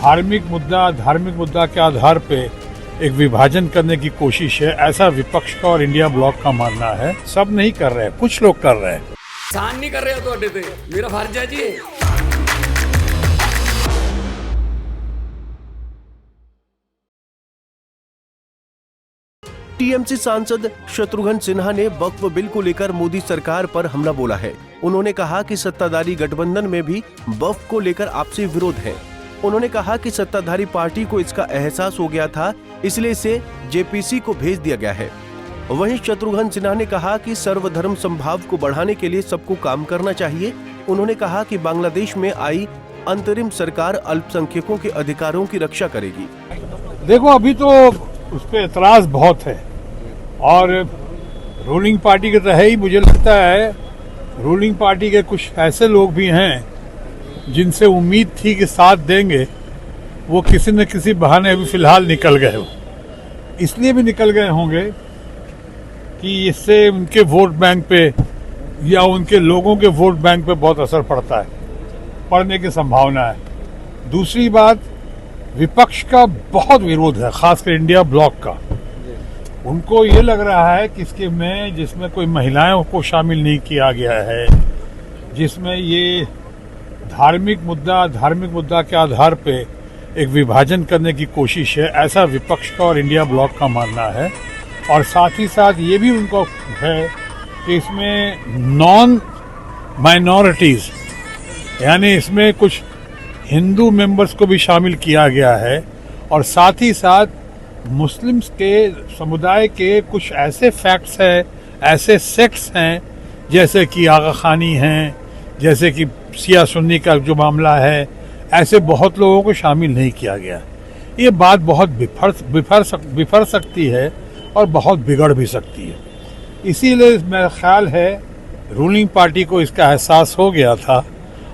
धार्मिक मुद्दा के आधार पे एक विभाजन करने की कोशिश है, ऐसा विपक्ष का और इंडिया ब्लॉक का मानना है। सब नहीं कर रहे हैं, कुछ लोग कर रहे हैं। सहन नहीं कर रहे हो ਤੁਹਾਡੇ ਤੇ मेरा फर्ज है जी। टीएमसी सांसद शत्रुघ्न सिन्हा ने वक्फ बिल को लेकर मोदी सरकार पर हमला बोला है। उन्होंने कहा कि सत्ताधारी गठबंधन में भी वक्फ को लेकर आपसी विरोध है। उन्होंने कहा कि सत्ताधारी पार्टी को इसका एहसास हो गया था, इसलिए इसे जेपीसी को भेज दिया गया है। वहीं शत्रुघ्न सिन्हा ने कहा कि सर्वधर्म समभाव को बढ़ाने के लिए सबको काम करना चाहिए। उन्होंने कहा कि बांग्लादेश में आई अंतरिम सरकार अल्पसंख्यकों के अधिकारों की रक्षा करेगी। देखो, अभी तो उस पर एतराज बहुत है और रूलिंग पार्टी के तो है ही। मुझे लगता है रूलिंग पार्टी के कुछ ऐसे लोग भी हैं जिनसे उम्मीद थी कि साथ देंगे, वो किसी न किसी बहाने अभी फिलहाल निकल गए हो। इसलिए भी निकल गए होंगे कि इससे उनके वोट बैंक पे या उनके लोगों के वोट बैंक पे बहुत असर पड़ता है, पड़ने की संभावना है। दूसरी बात, विपक्ष का बहुत विरोध है, खासकर इंडिया ब्लॉक का। उनको ये लग रहा है कि इसके में जिसमें कोई महिलाओं को शामिल नहीं किया गया है, जिसमें ये धार्मिक मुद्दा के आधार पे एक विभाजन करने की कोशिश है, ऐसा विपक्ष का और इंडिया ब्लॉक का मानना है। और साथ ही साथ ये भी उनको है कि इसमें नॉन माइनॉरिटीज, यानी इसमें कुछ हिंदू मेंबर्स को भी शामिल किया गया है और साथ ही साथ मुस्लिम्स के समुदाय के कुछ ऐसे फैक्ट्स हैं, ऐसे सेक्ट्स हैं, जैसे कि आगा खानी हैं, जैसे कि शिया सुन्नी का जो मामला है, ऐसे बहुत लोगों को शामिल नहीं किया गया। ये बात बहुत बिफर सकती है और बहुत बिगड़ भी सकती है। इसीलिए मेरा ख्याल है रूलिंग पार्टी को इसका एहसास हो गया था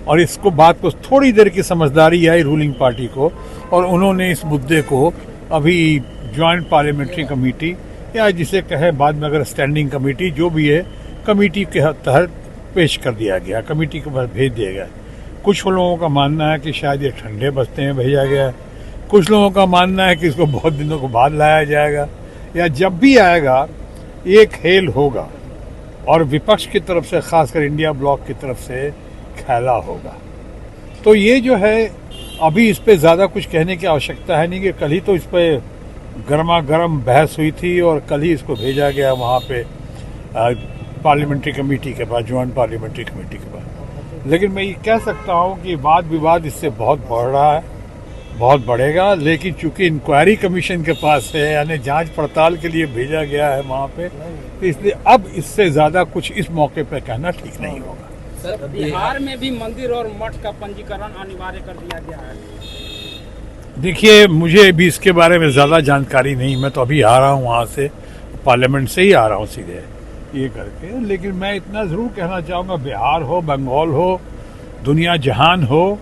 और इसको बात को थोड़ी देर की समझदारी आई रूलिंग पार्टी को, और उन्होंने इस मुद्दे को अभी जॉइंट पार्लियामेंट्री कमेटी या जिसे कहे बाद में अगर स्टैंडिंग कमेटी जो भी है, कमेटी के तहत पेश कर दिया गया, कमेटी के पास भेज दिया गया। कुछ लोगों का मानना है कि शायद ये ठंडे बस्ते में भेजा गया है, कुछ लोगों का मानना है कि इसको बहुत दिनों के बाद लाया जाएगा, या जब भी आएगा ये खेल होगा और विपक्ष की तरफ से, खासकर इंडिया ब्लॉक की तरफ से खेला होगा। तो ये जो है अभी इस पे ज़्यादा कुछ कहने की आवश्यकता है नहीं कि कल ही तो इस पे गर्मा गर्म बहस हुई थी और कल ही इसको भेजा गया वहाँ पे पार्लियामेंट्री कमेटी के पास, जॉइंट पार्लियामेंट्री कमेटी के पास। लेकिन मैं ये कह सकता हूँ कि वाद विवाद इससे बहुत बढ़ रहा है, बहुत बढ़ेगा। लेकिन चूंकि इंक्वायरी कमीशन के पास है, यानी जांच पड़ताल के लिए भेजा गया है वहाँ पे, तो इसलिए अब इससे ज़्यादा कुछ इस मौके पर कहना ठीक नहीं होगा। सर, बिहार में भी मंदिर और मठ का पंजीकरण अनिवार्य कर दिया गया है। देखिए, मुझे भी इसके बारे में ज़्यादा जानकारी नहीं, मैं तो अभी आ रहा हूँ वहाँ से, पार्लियामेंट से ही आ रहा हूँ सीधे ये करके। लेकिन मैं इतना ज़रूर कहना चाहूँगा, बिहार हो, बंगाल हो, दुनिया जहान हो,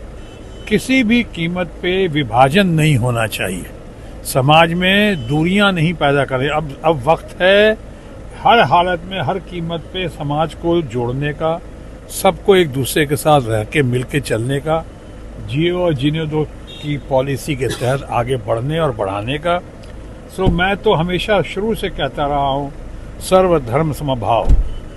किसी भी कीमत पे विभाजन नहीं होना चाहिए। समाज में दूरियां नहीं पैदा करें। अब वक्त है हर हालत में, हर कीमत पे समाज को जोड़ने का, सबको एक दूसरे के साथ रह के मिल के चलने का, जियो और जीने दो की पॉलिसी के तहत आगे बढ़ने और बढ़ाने का। सो मैं तो हमेशा शुरू से कहता रहा हूँ, सर्वधर्म समभाव।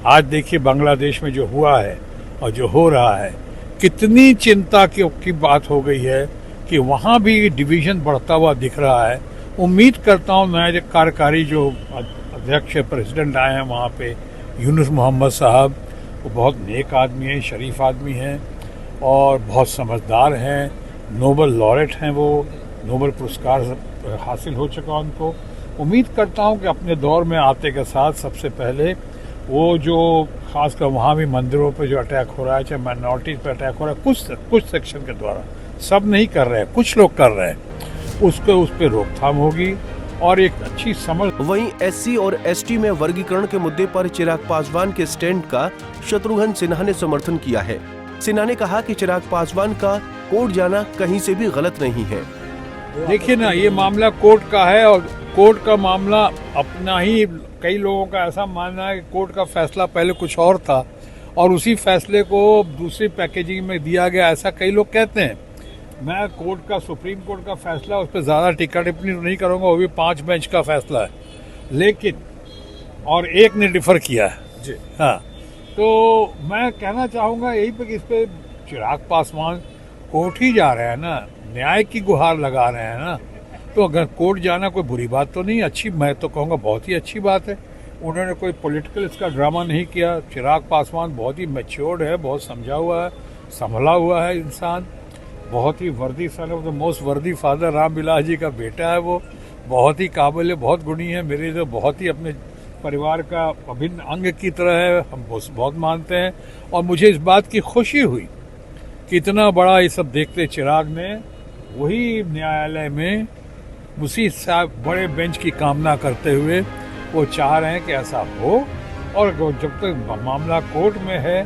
आज देखिए बांग्लादेश में जो हुआ है और जो हो रहा है, कितनी चिंता की बात हो गई है कि वहाँ भी डिवीज़न बढ़ता हुआ दिख रहा है। उम्मीद करता हूँ नए कार्यकारी जो अध्यक्ष प्रेसिडेंट आए हैं वहाँ पे, यूनुस मोहम्मद साहब, वो बहुत नेक आदमी हैं, शरीफ आदमी हैं और बहुत समझदार हैं, नोबल लॉरेट हैं, वो नोबल पुरस्कार हासिल हो चुका उनको। उम्मीद करता हूँ कि अपने दौर में आते के साथ सबसे पहले वो जो खासकर वहाँ भी मंदिरों पे जो अटैक हो रहा है, चाहे माइनॉरिटीज पे अटैक हो रहा है, कुछ सेक्शन के द्वारा, सब नहीं कर रहे हैं, कुछ लोग कर रहे हैं, उस पर रोकथाम होगी और एक अच्छी समझ। वहीं एससी और एसटी में वर्गीकरण के मुद्दे पर चिराग पासवान के स्टैंड का शत्रुघ्न सिन्हा ने समर्थन किया है। सिन्हा ने कहा कि चिराग पासवान का कोर्ट जाना कहीं से भी गलत नहीं है। देखिए ना, ये मामला कोर्ट का है और कोर्ट का मामला अपना ही, कई लोगों का ऐसा मानना है कि कोर्ट का फैसला पहले कुछ और था और उसी फैसले को दूसरी पैकेजिंग में दिया गया, ऐसा कई लोग कहते हैं। मैं कोर्ट का, सुप्रीम कोर्ट का फैसला, उस पर ज़्यादा टिक्का टिप्पणी नहीं करूंगा, वो भी 5 बेंच का फैसला है, लेकिन और एक ने डिफर किया है जी। हाँ, तो मैं कहना चाहूँगा यही पे कि इस पे चिराग पासवान कोर्ट ही जा रहे हैं ना, न्याय की गुहार लगा रहे हैं ना, तो अगर कोर्ट जाना कोई बुरी बात तो नहीं, अच्छी, मैं तो कहूँगा बहुत ही अच्छी बात है। उन्होंने कोई पॉलिटिकल इसका ड्रामा नहीं किया। चिराग पासवान बहुत ही मैच्योर्ड है, बहुत समझा हुआ है, संभला हुआ है इंसान, बहुत ही वर्दी, सन ऑफ द मोस्ट वर्दी फादर, राम विलास जी का बेटा है वो, बहुत ही काबिल है, बहुत गुणी है, मेरे तो बहुत ही अपने परिवार का अभिन्न अंग की तरह है, हम बहुत मानते हैं। और मुझे इस बात की खुशी हुई कि इतना बड़ा ये सब देखते चिराग ने वही न्यायालय में उसी बड़े बेंच की कामना करते हुए वो चाह रहे हैं कि ऐसा हो, और जब तक मामला कोर्ट में है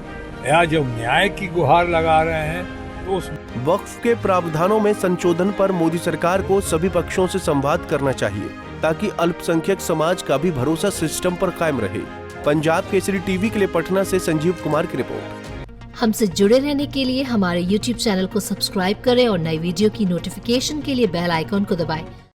या जब न्याय की गुहार लगा रहे हैं तो उस वक्फ के प्रावधानों में संशोधन पर मोदी सरकार को सभी पक्षों से संवाद करना चाहिए ताकि अल्पसंख्यक समाज का भी भरोसा सिस्टम पर कायम रहे। पंजाब केसरी टीवी के लिए पटना से संजीव कुमार की रिपोर्ट। हमसे जुड़े रहने के लिए हमारे YouTube चैनल को सब्सक्राइब करें और नई वीडियो की नोटिफिकेशन के लिए बेल आइकॉन को दबाएं।